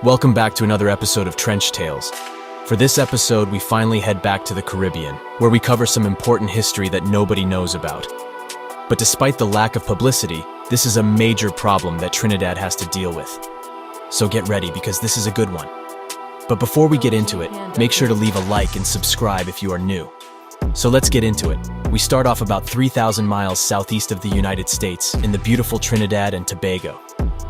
Welcome back to another episode of Trench Tales. For this episode, we finally head back to the Caribbean, where we cover some important history that nobody knows about. But despite the lack of publicity, this is a major problem that Trinidad has to deal with. So get ready, because this is a good one. But before we get into it, make sure to leave a like and subscribe if you are new. So let's get into it. We start off about 3,000 miles southeast of the United States, in the beautiful Trinidad and Tobago.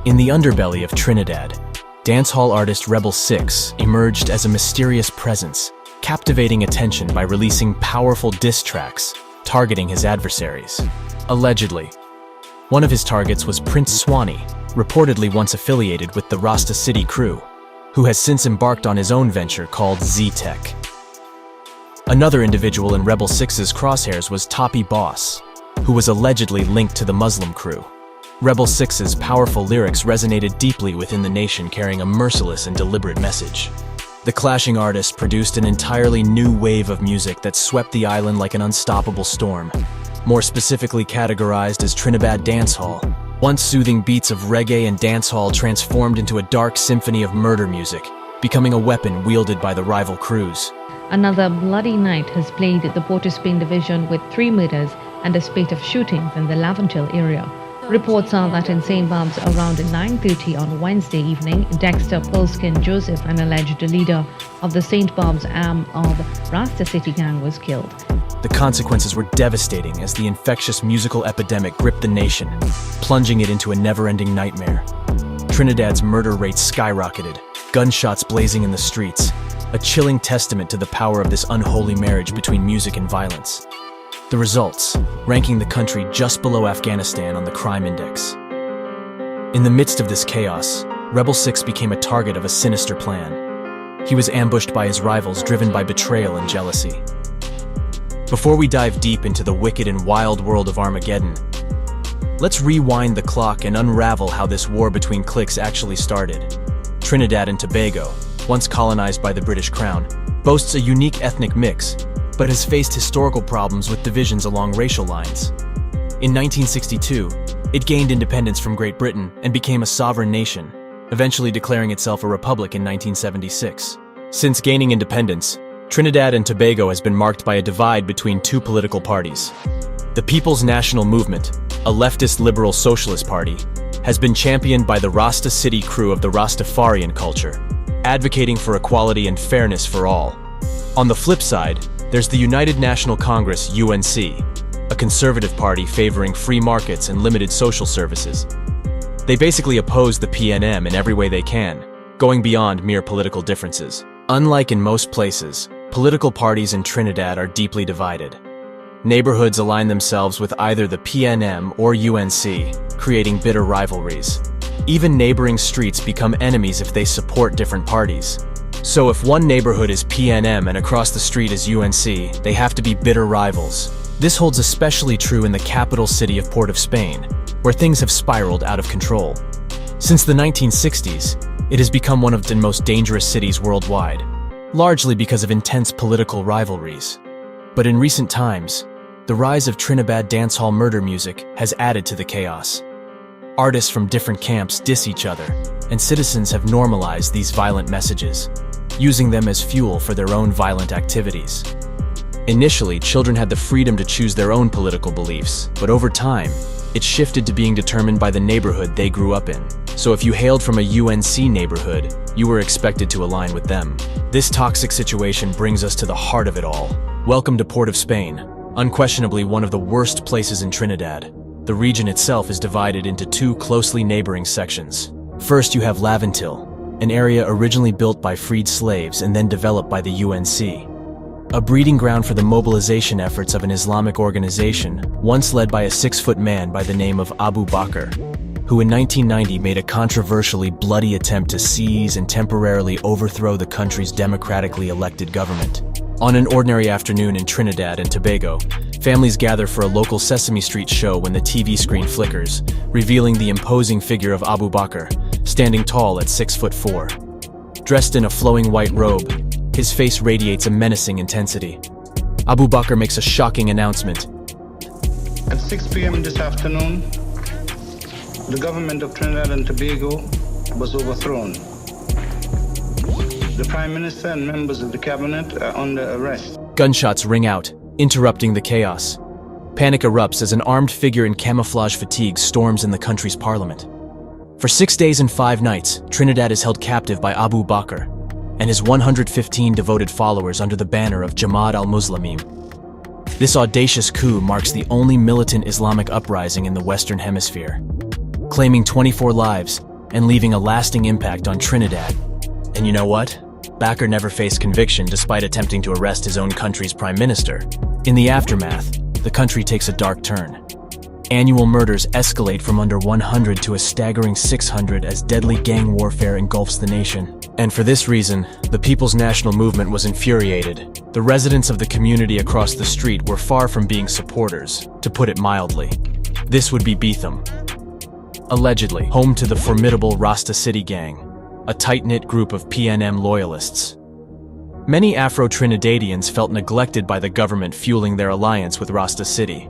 In the underbelly of Trinidad, dancehall artist Rebel 6 emerged as a mysterious presence, captivating attention by releasing powerful diss tracks, targeting his adversaries. Allegedly, one of his targets was Prince Swanee, reportedly once affiliated with the Rasta City crew, who has since embarked on his own venture called Z-Tech. Another individual in Rebel 6's crosshairs was Toppy Boss, who was allegedly linked to the Muslim crew. Rebel 6's powerful lyrics resonated deeply within the nation, carrying a merciless and deliberate message. The clashing artists produced an entirely new wave of music that swept the island like an unstoppable storm. More specifically categorized as Trinidad dancehall, once soothing beats of reggae and dancehall transformed into a dark symphony of murder music, becoming a weapon wielded by the rival crews. Another bloody night has plagued the Port of Spain division with 3 murders and a spate of shootings in the Laventil area. Reports are that in St. Barb's around 9:30 on Wednesday evening, Dexter Polskin Joseph, an alleged leader of the St. Barb's arm of Rasta City gang, was killed. The consequences were devastating as the infectious musical epidemic gripped the nation, plunging it into a never-ending nightmare. Trinidad's murder rates skyrocketed, gunshots blazing in the streets, a chilling testament to the power of this unholy marriage between music and violence. The results, ranking the country just below Afghanistan on the crime index. In the midst of this chaos, Rebel 6 became a target of a sinister plan. He was ambushed by his rivals, driven by betrayal and jealousy. Before we dive deep into the wicked and wild world of Armageddon, let's rewind the clock and unravel how this war between cliques actually started. Trinidad and Tobago, once colonized by the British Crown, boasts a unique ethnic mix, but has faced historical problems with divisions along racial lines. In 1962, it gained independence from Great Britain and became a sovereign nation, eventually declaring itself a republic in 1976. Since gaining independence, Trinidad and Tobago has been marked by a divide between two political parties. The People's National Movement, a leftist liberal socialist party, has been championed by the Rasta City crew of the Rastafarian culture, advocating for equality and fairness for all. On the flip side, there's the United National Congress, UNC, a conservative party favoring free markets and limited social services. They basically oppose the PNM in every way they can, going beyond mere political differences. Unlike in most places, political parties in Trinidad are deeply divided. Neighborhoods align themselves with either the PNM or UNC, creating bitter rivalries. Even neighboring streets become enemies if they support different parties. So if one neighborhood is PNM and across the street is UNC, they have to be bitter rivals. This holds especially true in the capital city of Port of Spain, where things have spiraled out of control. Since the 1960s, it has become one of the most dangerous cities worldwide, largely because of intense political rivalries. But in recent times, the rise of Trinidad dancehall murder music has added to the chaos. Artists from different camps diss each other, and citizens have normalized these violent messages, using them as fuel for their own violent activities. Initially, children had the freedom to choose their own political beliefs, but over time, it shifted to being determined by the neighborhood they grew up in. So if you hailed from a UNC neighborhood, you were expected to align with them. This toxic situation brings us to the heart of it all. Welcome to Port of Spain, unquestionably one of the worst places in Trinidad. The region itself is divided into two closely neighboring sections. First, you have Laventil, an area originally built by freed slaves and then developed by the UNC. A breeding ground for the mobilization efforts of an Islamic organization, once led by a 6-foot man by the name of Abu Bakr, who in 1990 made a controversially bloody attempt to seize and temporarily overthrow the country's democratically elected government. On an ordinary afternoon in Trinidad and Tobago, families gather for a local Sesame Street show when the TV screen flickers, revealing the imposing figure of Abu Bakr, standing tall at 6'4". Dressed in a flowing white robe, his face radiates a menacing intensity. Abu Bakr makes a shocking announcement. At 6 p.m. this afternoon, the government of Trinidad and Tobago was overthrown. The Prime Minister and members of the cabinet are under arrest. Gunshots ring out, interrupting the chaos. Panic erupts as an armed figure in camouflage fatigue storms in the country's parliament. For 6 days and 5 nights, Trinidad is held captive by Abu Bakr and his 115 devoted followers under the banner of Jamaat al-Muslimin. This audacious coup marks the only militant Islamic uprising in the Western Hemisphere, claiming 24 lives and leaving a lasting impact on Trinidad. And you know what? Bakr never faced conviction despite attempting to arrest his own country's prime minister. In the aftermath, the country takes a dark turn. Annual murders escalate from under 100 to a staggering 600 as deadly gang warfare engulfs the nation. And for this reason, the People's National Movement was infuriated. The residents of the community across the street were far from being supporters, to put it mildly. This would be Beetham, allegedly home to the formidable Rasta City gang, a tight-knit group of PNM loyalists. Many Afro-Trinidadians felt neglected by the government fueling their alliance with Rasta City.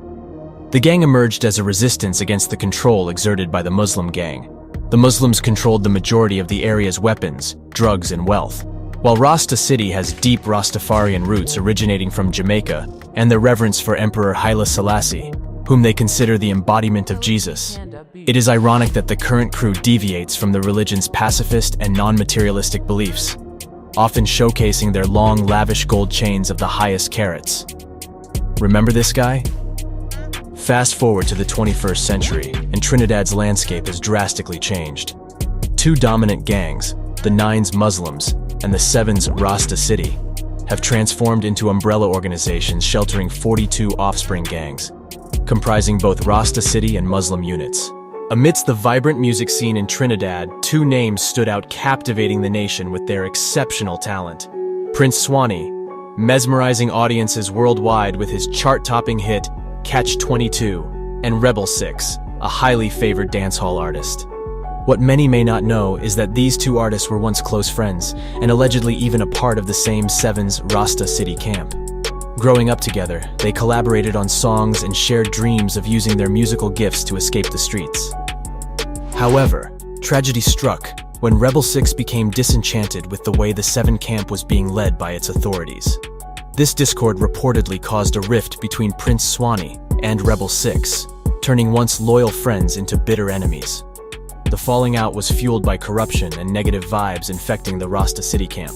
The gang emerged as a resistance against the control exerted by the Muslim gang. The Muslims controlled the majority of the area's weapons, drugs, and wealth, while Rasta City has deep Rastafarian roots originating from Jamaica and their reverence for Emperor Haile Selassie, whom they consider the embodiment of Jesus. It is ironic that the current crew deviates from the religion's pacifist and non-materialistic beliefs, often showcasing their long, lavish gold chains of the highest carats. Remember this guy? Fast forward to the 21st century, and Trinidad's landscape has drastically changed. Two dominant gangs, the Nines Muslims and the Sevens Rasta City, have transformed into umbrella organizations sheltering 42 offspring gangs, comprising both Rasta City and Muslim units. Amidst the vibrant music scene in Trinidad, two names stood out, captivating the nation with their exceptional talent. Prince Swanee, mesmerizing audiences worldwide with his chart-topping hit, Catch 22, and Rebel 6, a highly favored dancehall artist. What many may not know is that these two artists were once close friends, and allegedly even a part of the same Sevens Rasta City camp. Growing up together, they collaborated on songs and shared dreams of using their musical gifts to escape the streets. However, tragedy struck when Rebel 6 became disenchanted with the way the Seven camp was being led by its authorities. This discord reportedly caused a rift between Prince Swanee and Rebel 6, turning once loyal friends into bitter enemies. The falling out was fueled by corruption and negative vibes infecting the Rasta City camp.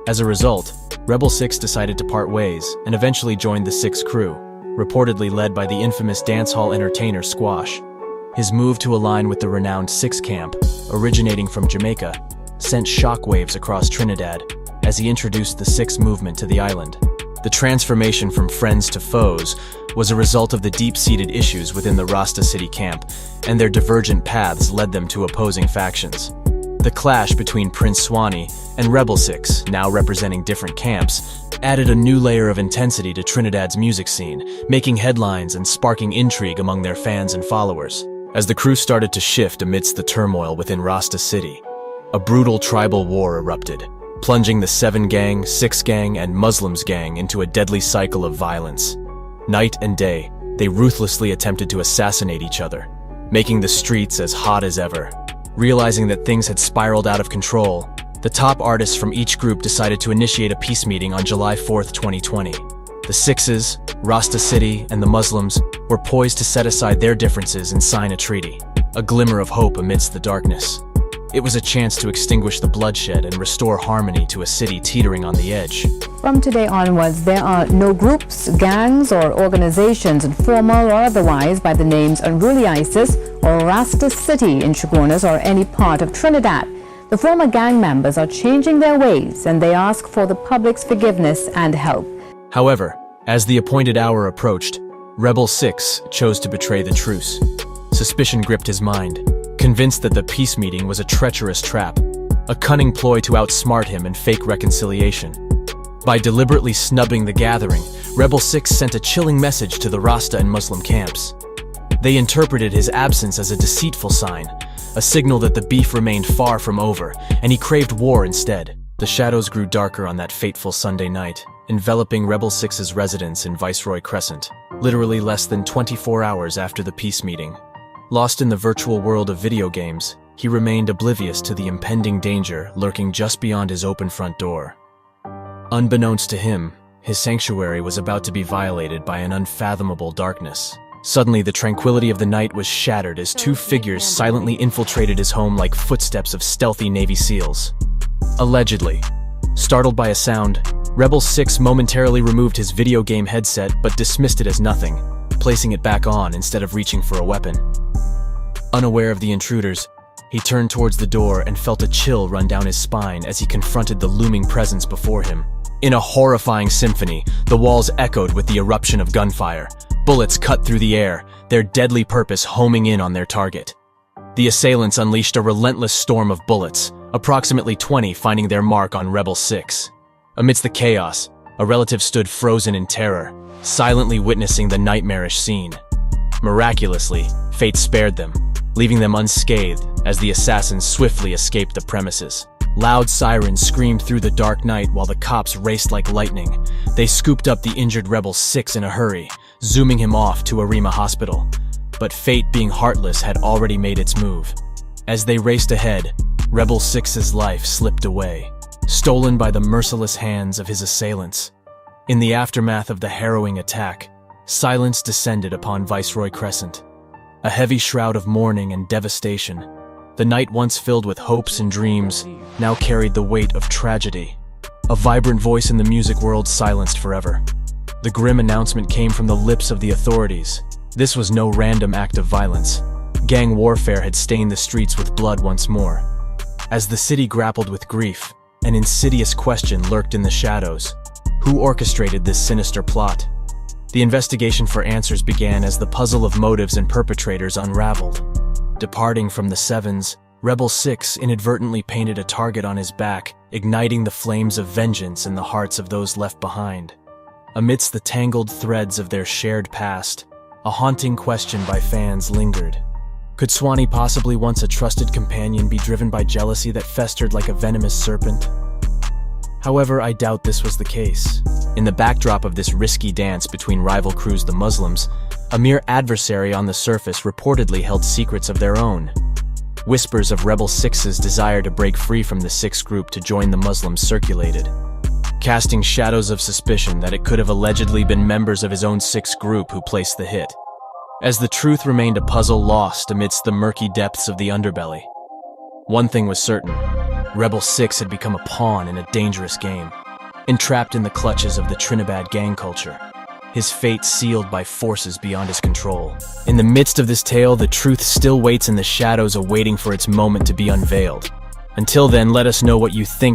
As a result, Rebel 6 decided to part ways and eventually joined the Six crew, reportedly led by the infamous dancehall entertainer Squash. His move to align with the renowned Six camp, originating from Jamaica, sent shockwaves across Trinidad as he introduced the Six movement to the island. The transformation from friends to foes was a result of the deep-seated issues within the Rasta City camp, and their divergent paths led them to opposing factions. The clash between Prince Swanee and Rebel 6, now representing different camps, added a new layer of intensity to Trinidad's music scene, making headlines and sparking intrigue among their fans and followers. As the crew started to shift amidst the turmoil within Rasta City, a brutal tribal war erupted, plunging the Seven gang, Six gang, and Muslims gang into a deadly cycle of violence. Night and day, they ruthlessly attempted to assassinate each other, making the streets as hot as ever. Realizing that things had spiraled out of control, the top artists from each group decided to initiate a peace meeting on July 4, 2020. The Sixes, Rasta City, and the Muslims were poised to set aside their differences and sign a treaty, a glimmer of hope amidst the darkness. It was a chance to extinguish the bloodshed and restore harmony to a city teetering on the edge. From today onwards, there are no groups, gangs, or organizations, informal or otherwise, by the names Unruly ISIS or Rasta City in Chaguanas or any part of Trinidad. The former gang members are changing their ways, and they ask for the public's forgiveness and help. However, as the appointed hour approached, Rebel 6 chose to betray the truce. Suspicion gripped his mind, convinced that the peace meeting was a treacherous trap, a cunning ploy to outsmart him and fake reconciliation. By deliberately snubbing the gathering, Rebel 6 sent a chilling message to the Rasta and Muslim camps. They interpreted his absence as a deceitful sign, a signal that the beef remained far from over, and he craved war instead. The shadows grew darker on that fateful Sunday night, enveloping Rebel 6's residence in Viceroy Crescent, literally less than 24 hours after the peace meeting. Lost in the virtual world of video games, he remained oblivious to the impending danger lurking just beyond his open front door. Unbeknownst to him, his sanctuary was about to be violated by an unfathomable darkness. Suddenly, the tranquility of the night was shattered as two figures silently infiltrated his home like footsteps of stealthy Navy SEALs. Allegedly. Startled by a sound, Rebel 6 momentarily removed his video game headset but dismissed it as nothing, placing it back on instead of reaching for a weapon. Unaware of the intruders, he turned towards the door and felt a chill run down his spine as he confronted the looming presence before him. In a horrifying symphony, the walls echoed with the eruption of gunfire. Bullets cut through the air, their deadly purpose homing in on their target. The assailants unleashed a relentless storm of bullets, approximately 20 finding their mark on Rebel 6. Amidst the chaos, a relative stood frozen in terror, silently witnessing the nightmarish scene. Miraculously, fate spared them, leaving them unscathed as the assassins swiftly escaped the premises. Loud sirens screamed through the dark night while the cops raced like lightning. They scooped up the injured Rebel 6 in a hurry, zooming him off to Arima Hospital. But fate, being heartless, had already made its move. As they raced ahead, Rebel 6's life slipped away, stolen by the merciless hands of his assailants. In the aftermath of the harrowing attack, silence descended upon Viceroy Crescent. A heavy shroud of mourning and devastation. The night once filled with hopes and dreams now carried the weight of tragedy. A vibrant voice in the music world silenced forever. The grim announcement came from the lips of the authorities. This was no random act of violence. Gang warfare had stained the streets with blood once more. As the city grappled with grief, an insidious question lurked in the shadows. Who orchestrated this sinister plot? The investigation for answers began as the puzzle of motives and perpetrators unraveled. Departing from the Sevens, Rebel 6 inadvertently painted a target on his back, igniting the flames of vengeance in the hearts of those left behind. Amidst the tangled threads of their shared past, a haunting question by fans lingered. Could Swanee, possibly once a trusted companion, be driven by jealousy that festered like a venomous serpent? However, I doubt this was the case. In the backdrop of this risky dance between rival crews, the Muslims, a mere adversary on the surface reportedly held secrets of their own. Whispers of Rebel 6's desire to break free from the Sixth group to join the Muslims circulated, casting shadows of suspicion that it could have allegedly been members of his own Sixth group who placed the hit. As the truth remained a puzzle lost amidst the murky depths of the underbelly, one thing was certain: Rebel 6 had become a pawn in a dangerous game, entrapped in the clutches of the Trinidad gang culture, his fate sealed by forces beyond his control. In the midst of this tale, the truth still waits in the shadows, awaiting for its moment to be unveiled. Until then, let us know what you think